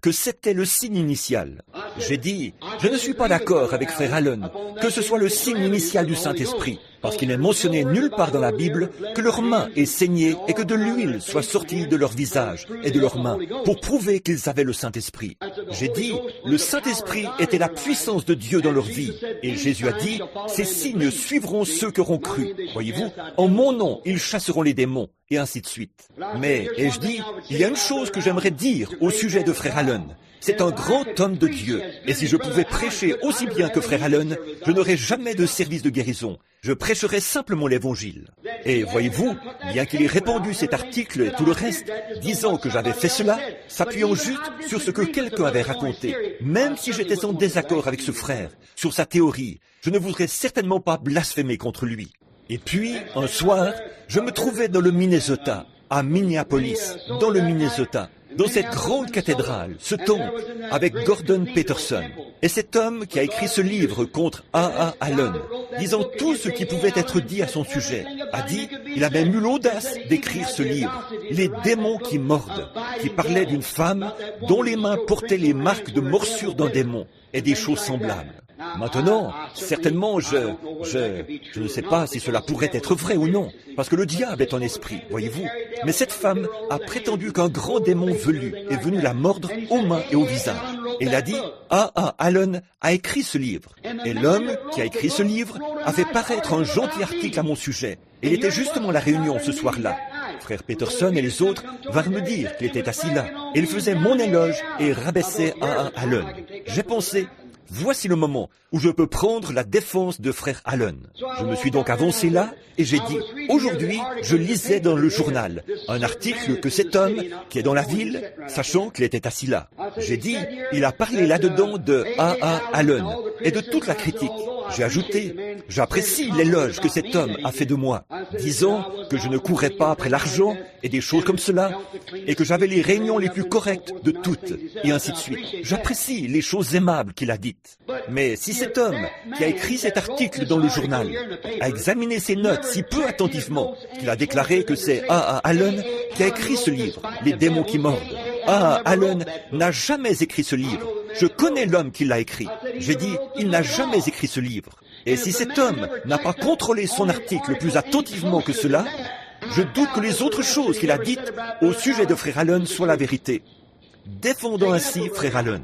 Que c'était le signe initial. J'ai dit, je ne suis pas d'accord avec frère Allen que ce soit le signe initial du Saint-Esprit, parce qu'il n'est mentionné nulle part dans la Bible que leurs mains aient saigné et que de l'huile soit sortie de leur visage et de leurs mains pour prouver qu'ils avaient le Saint-Esprit. J'ai dit, le Saint-Esprit était la puissance de Dieu dans leur vie. Et Jésus a dit, ces signes suivront ceux qui auront cru. Voyez-vous, en mon nom, ils chasseront les démons. Et ainsi de suite. Mais, et je dis, il y a une chose que j'aimerais dire au sujet de frère Allen. C'est un grand homme de Dieu. Et si je pouvais prêcher aussi bien que frère Allen, je n'aurais jamais de service de guérison. Je prêcherais simplement l'évangile. Et voyez-vous, bien qu'il ait répandu cet article et tout le reste, disant que j'avais fait cela, s'appuyant juste sur ce que quelqu'un avait raconté, même si j'étais en désaccord avec ce frère, sur sa théorie, je ne voudrais certainement pas blasphémer contre lui. Et puis, un soir, je me trouvais dans le Minnesota, à Minneapolis, dans le Minnesota, dans cette grande cathédrale, ce temple, avec Gordon Peterson. Et cet homme qui a écrit ce livre contre A.A. Allen, disant tout ce qui pouvait être dit à son sujet, a dit, il a même eu l'audace d'écrire ce livre, Les démons qui mordent, qui parlait d'une femme dont les mains portaient les marques de morsure d'un démon, et des choses semblables. Maintenant, certainement, je ne sais pas si cela pourrait être vrai ou non, parce que le diable est en esprit, voyez-vous. Mais cette femme a prétendu qu'un grand démon velu est venu la mordre aux mains et au visage. Et il a dit, A.A. Allen a écrit ce livre. Et l'homme qui a écrit ce livre a fait paraître un gentil article à mon sujet. Et il était justement à la réunion ce soir-là. Frère Peterson et les autres vinrent me dire qu'il était assis là. Et il faisait mon éloge et rabaissait A.A. Allen. J'ai pensé, voici le moment où je peux prendre la défense de frère Allen. Je me suis donc avancé là et j'ai dit, aujourd'hui, je lisais dans le journal un article que cet homme qui est dans la ville, sachant qu'il était assis là. J'ai dit, il a parlé là-dedans de A.A. Allen et de toute la critique. J'ai ajouté, j'apprécie l'éloge que cet homme a fait de moi, disant que je ne courais pas après l'argent et des choses comme cela, et que j'avais les réunions les plus correctes de toutes, et ainsi de suite. J'apprécie les choses aimables qu'il a dites. Mais si cet homme qui a écrit cet article dans le journal a examiné ses notes si peu attentivement qu'il a déclaré que c'est A.A. Allen qui a écrit ce livre, Les démons qui mordent. A.A. Allen n'a jamais écrit ce livre. Je connais l'homme qui l'a écrit. J'ai dit, il n'a jamais écrit ce livre. Et si cet homme n'a pas contrôlé son article plus attentivement que cela, je doute que les autres choses qu'il a dites au sujet de frère Allen soient la vérité. Défendant ainsi frère Allen.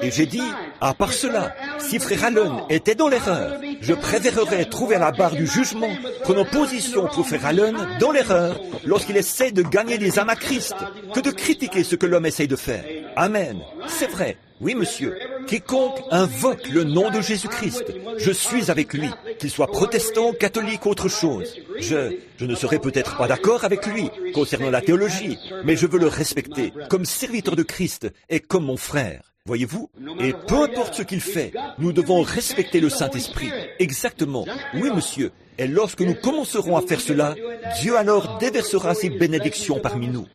Et j'ai dit, à part cela, si frère Allen était dans l'erreur, je préférerais trouver à la barre du jugement, prenant position pour frère Allen dans l'erreur lorsqu'il essaie de gagner des âmes à Christ, que de critiquer ce que l'homme essaye de faire. Amen. C'est vrai. Oui, monsieur. Quiconque invoque le nom de Jésus-Christ, je suis avec lui, qu'il soit protestant, catholique ou autre chose. Je ne serai peut-être pas d'accord avec lui concernant la théologie, mais je veux le respecter comme serviteur de Christ et comme mon frère. Voyez-vous? Et peu importe ce qu'il fait, nous devons respecter le Saint-Esprit. Exactement. Oui, monsieur. Et lorsque nous commencerons à faire cela, Dieu alors déversera ses bénédictions parmi nous.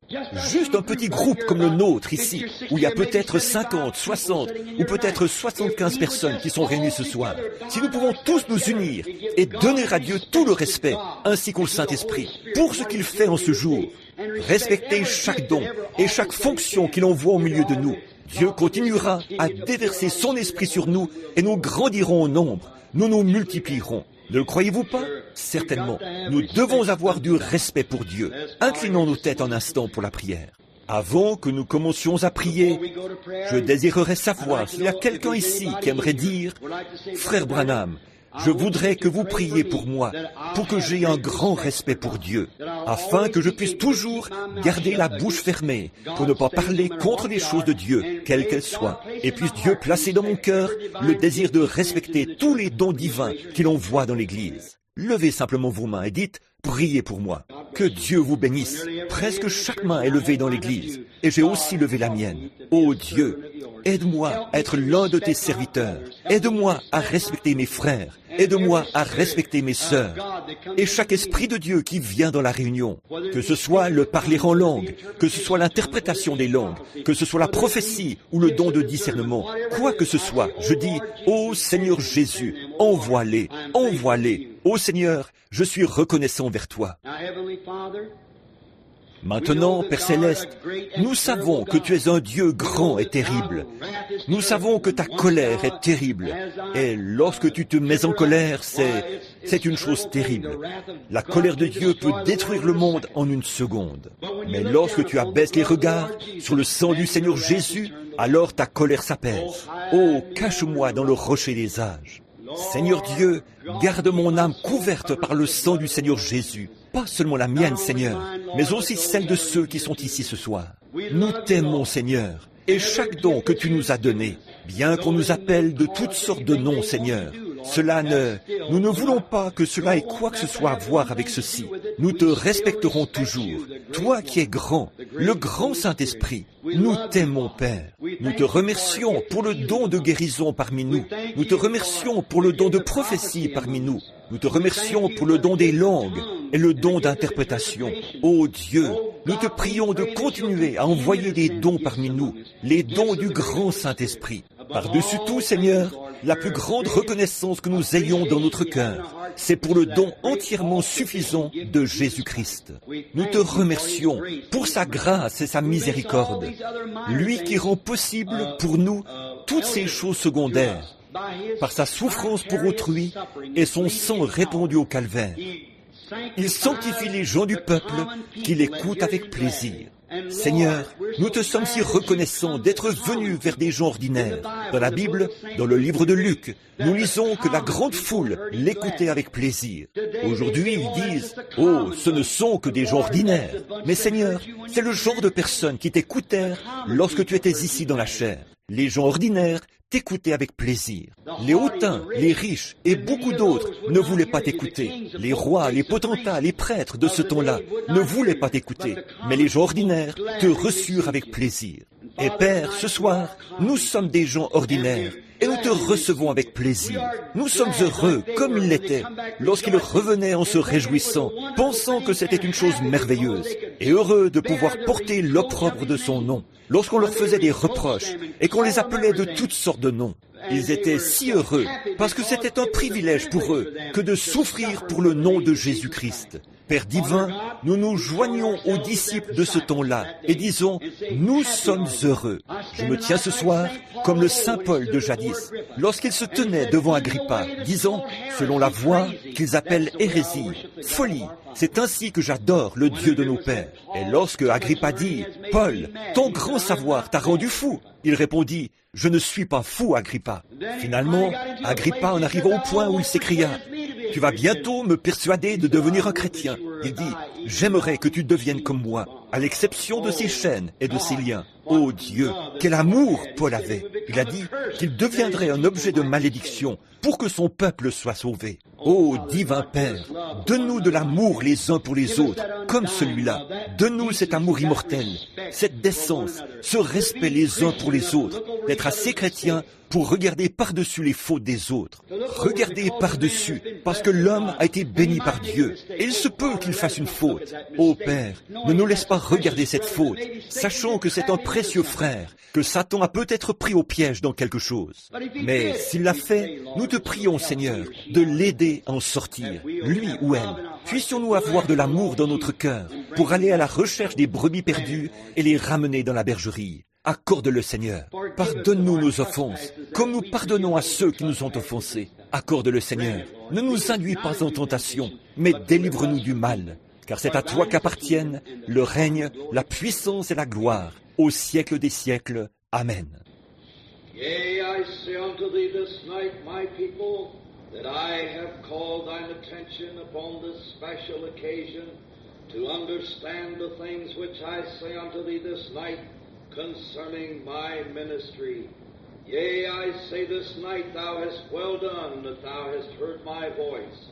Juste un petit groupe comme le nôtre ici, où il y a peut-être 50, 60 ou peut-être 75 personnes qui sont réunies ce soir. Si nous pouvons tous nous unir et donner à Dieu tout le respect, ainsi qu'au Saint-Esprit, pour ce qu'il fait en ce jour, respecter chaque don et chaque fonction qu'il envoie au milieu de nous, Dieu continuera à déverser son esprit sur nous et nous grandirons au nombre, nous nous multiplierons. Ne le croyez-vous pas? Certainement. Nous devons avoir du respect pour Dieu. Inclinons nos têtes un instant pour la prière. Avant que nous commencions à prier, je désirerais savoir s'il y a quelqu'un ici qui aimerait dire « Frère Branham, je voudrais que vous priez pour moi, pour que j'aie un grand respect pour Dieu, afin que je puisse toujours garder la bouche fermée, pour ne pas parler contre les choses de Dieu, quelles qu'elles soient, et puisse Dieu placer dans mon cœur le désir de respecter tous les dons divins qu'il envoie dans l'Église. » Levez simplement vos mains et dites « Priez pour moi. » Que Dieu vous bénisse. Presque chaque main est levée dans l'Église, et j'ai aussi levé la mienne. Ô Dieu, aide-moi à être l'un de tes serviteurs. Aide-moi à respecter mes frères. Aide-moi à respecter mes sœurs. Et chaque esprit de Dieu qui vient dans la réunion, que ce soit le parler en langue, que ce soit l'interprétation des langues, que ce soit la prophétie ou le don de discernement, quoi que ce soit, je dis, ô Seigneur Jésus, envoie-les, envoie-les. Ô Seigneur, je suis reconnaissant vers toi. Maintenant, Père Céleste, nous savons que tu es un Dieu grand et terrible. Nous savons que ta colère est terrible. Et lorsque tu te mets en colère, c'est une chose terrible. La colère de Dieu peut détruire le monde en une seconde. Mais lorsque tu abaisses les regards sur le sang du Seigneur Jésus, alors ta colère s'apaise. Oh, cache-moi dans le rocher des âges. Seigneur Dieu, garde mon âme couverte par le sang du Seigneur Jésus. Pas seulement la mienne, Seigneur, mais aussi celle de ceux qui sont ici ce soir. Nous t'aimons, Seigneur, et chaque don que tu nous as donné, bien qu'on nous appelle de toutes sortes de noms, Seigneur, nous ne voulons pas que cela ait quoi que ce soit à voir avec ceci. Nous te respecterons toujours. Toi qui es grand, le grand Saint-Esprit, nous t'aimons, Père. Nous te remercions pour le don de guérison parmi nous. Nous te remercions pour le don de prophétie parmi nous. Nous te remercions pour le don des langues et le don d'interprétation. Ô Dieu, nous te prions de continuer à envoyer des dons parmi nous, les dons du grand Saint-Esprit. Par-dessus tout, Seigneur, la plus grande reconnaissance que nous ayons dans notre cœur, c'est pour le don entièrement suffisant de Jésus-Christ. Nous te remercions pour sa grâce et sa miséricorde, lui qui rend possible pour nous toutes ces choses secondaires, par sa souffrance pour autrui et son sang répandu au calvaire. Il sanctifie les gens du peuple qui l'écoutent avec plaisir. Seigneur, nous te sommes si reconnaissants d'être venus vers des gens ordinaires. Dans la Bible, dans le livre de Luc, nous lisons que la grande foule l'écoutait avec plaisir. Aujourd'hui, ils disent « Oh, ce ne sont que des gens ordinaires. » Mais Seigneur, c'est le genre de personnes qui t'écoutèrent lorsque tu étais ici dans la chair. Les gens ordinaires t'écoutaient avec plaisir. Les hautains, les riches et beaucoup d'autres ne voulaient pas t'écouter. Les rois, les potentats, les prêtres de ce temps-là ne voulaient pas t'écouter. Mais les gens ordinaires te reçurent avec plaisir. Et Père, ce soir, nous sommes des gens ordinaires et nous te recevons avec plaisir. Nous sommes heureux, comme ils l'étaient, lorsqu'ils revenaient en se réjouissant, pensant que c'était une chose merveilleuse, et heureux de pouvoir porter l'opprobre de son nom, lorsqu'on leur faisait des reproches et qu'on les appelait de toutes sortes de noms. Ils étaient si heureux, parce que c'était un privilège pour eux que de souffrir pour le nom de Jésus-Christ. Père divin, nous nous joignons aux disciples de ce temps-là et disons, nous sommes heureux. Je me tiens ce soir comme le Saint Paul de jadis, lorsqu'il se tenait devant Agrippa, disant, selon la voie qu'ils appellent hérésie, folie, c'est ainsi que j'adore le Dieu de nos pères. Et lorsque Agrippa dit, Paul, ton grand savoir t'a rendu fou, il répondit, je ne suis pas fou, Agrippa. Finalement, Agrippa en arriva au point où il s'écria, tu vas bientôt me persuader de devenir un chrétien. Il dit, j'aimerais que tu deviennes comme moi, à l'exception de ses chaînes et de ses liens. Oh Dieu, quel amour Paul avait. Il a dit qu'il deviendrait un objet de malédiction pour que son peuple soit sauvé. Ô divin Père, donne-nous de l'amour les uns pour les autres, comme celui-là. Donne-nous cet amour immortel, cette décence, ce respect les uns pour les autres, d'être assez chrétiens pour regarder par-dessus les fautes des autres. Regarder par-dessus, parce que l'homme a été béni par Dieu, et il se peut qu'il fasse une faute. Ô Père, ne nous laisse pas regarder cette faute, sachant que c'est un précieux frère, que Satan a peut-être pris au piège dans quelque chose. Mais s'il l'a fait, nous te prions, Seigneur, de l'aider à en sortir, lui ou elle. Puissions-nous avoir de l'amour dans notre cœur pour aller à la recherche des brebis perdues et les ramener dans la bergerie. Accorde-le, Seigneur. Pardonne-nous nos offenses, comme nous pardonnons à ceux qui nous ont offensés. Accorde-le, Seigneur. Ne nous induis pas en tentation, mais délivre-nous du mal. Car c'est à toi qu'appartiennent le règne, la puissance et la gloire, au siècle des siècles. Amen. Yea, I say unto thee this night, my people, that I have called thine attention upon this special occasion to understand the things which I say unto thee this night concerning my ministry. Yea, I say this night, thou hast well done that thou hast heard my voice,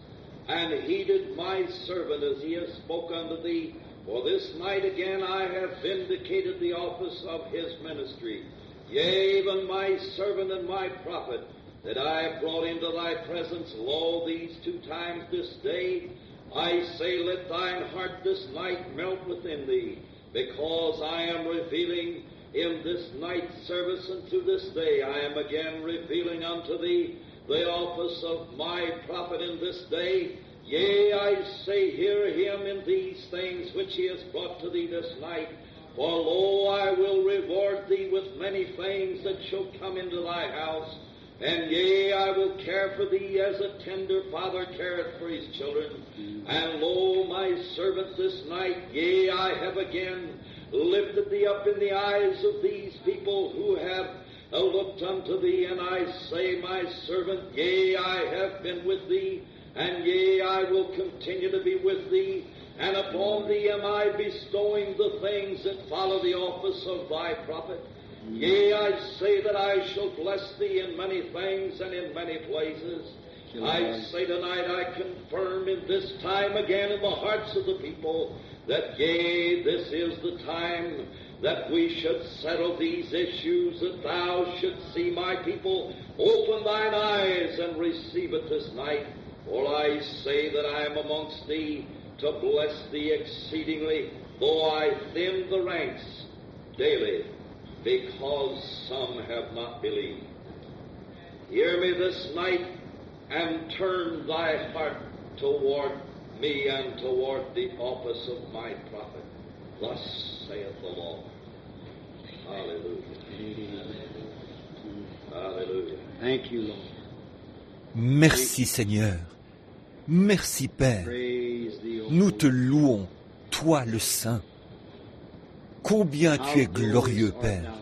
and heeded my servant as he has spoke unto thee. For this night again I have vindicated the office of his ministry. Yea, even my servant and my prophet, that I have brought into thy presence, lo, these 2 times this day. I say, let thine heart this night melt within thee, because I am revealing in this night's service unto this day, I am again revealing unto thee the office of my prophet in this day. Yea, I say, hear him in these things which he has brought to thee this night. For lo, I will reward thee with many things that shall come into thy house. And yea, I will care for thee as a tender father careth for his children. And lo, my servant this night, yea, I have again lifted thee up in the eyes of these people who have looked unto thee. And I say, my servant, yea, I have been with thee, and yea, I will continue to be with thee. And upon thee am I bestowing the things that follow the office of thy prophet. Yea, I say that I shall bless thee in many things and in many places. I say tonight, I confirm in this time again in the hearts of the people that, yea, this is the time that we should settle these issues, that thou shouldst see my people open thine eyes and receive it this night. For I say that I am amongst thee to bless thee exceedingly, though I thin the ranks daily, because some have not believed. Hear me this night, and turn thy heart toward me and toward the office of my prophet. Thus saith the Lord. Hallelujah. Hallelujah. Thank you, Lord. Merci, Seigneur. Merci, Père. Praise thee, O Nous Lord. te louons, toi le Saint. Combien tu es glorieux, Père.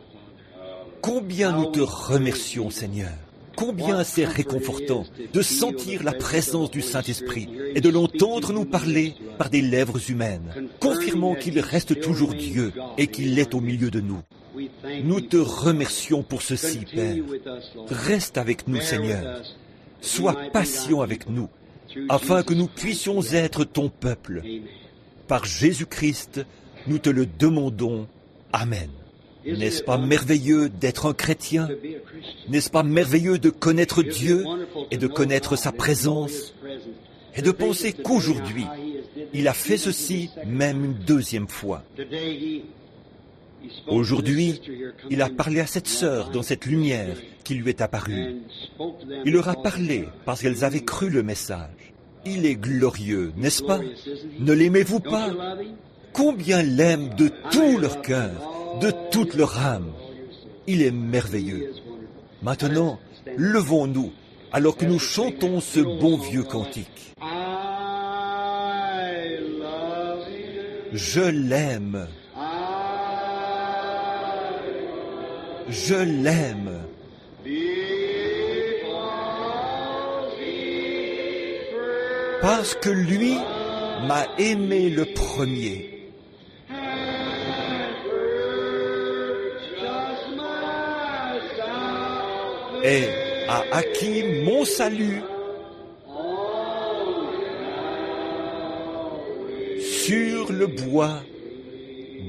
Combien nous te remercions, Seigneur. Combien c'est réconfortant de sentir la présence du Saint-Esprit et de l'entendre nous parler par des lèvres humaines, confirmant qu'il reste toujours Dieu et qu'il est au milieu de nous. Nous te remercions pour ceci, Père. Reste avec nous, Seigneur. Sois patient avec nous, afin que nous puissions être ton peuple. Par Jésus-Christ, nous te le demandons. Amen. N'est-ce pas merveilleux d'être un chrétien? N'est-ce pas merveilleux de connaître Dieu et de connaître sa présence? Et de penser qu'aujourd'hui, il a fait ceci même une deuxième fois. Aujourd'hui, il a parlé à cette sœur dans cette lumière qui lui est apparue. Il leur a parlé parce qu'elles avaient cru le message. Il est glorieux, n'est-ce pas? Ne l'aimez-vous pas? Combien l'aiment de tout leur cœur, de toute leur âme. Il est merveilleux. Maintenant, levons-nous alors que nous chantons ce bon vieux cantique. Je l'aime. Je l'aime. Parce que lui m'a aimé le premier. Et a acquis mon salut sur le bois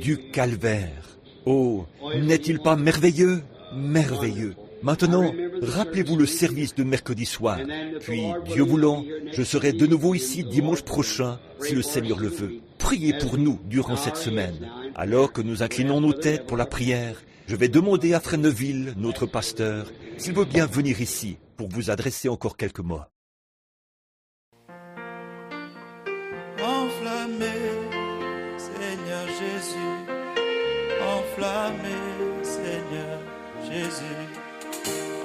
du calvaire. Oh, n'est-il pas merveilleux? Merveilleux. Maintenant, rappelez-vous le service de mercredi soir. Puis, Dieu voulant, je serai de nouveau ici dimanche prochain, si le Seigneur le veut. Priez pour nous durant cette semaine. Alors que nous inclinons nos têtes pour la prière, je vais demander à Frère Neville, notre pasteur, s'il veut bien venir ici pour vous adresser encore quelques mots. Enflammé, Seigneur Jésus, enflammé, Seigneur Jésus,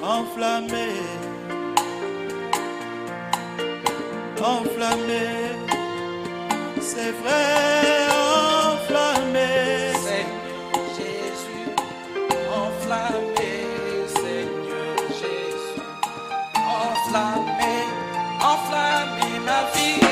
enflammé, enflammé, c'est vrai, enflammé, Seigneur Jésus, enflammé, Seigneur Jésus, enflammé, enflammé ma vie.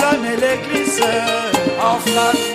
enflammez l'église, enflammez.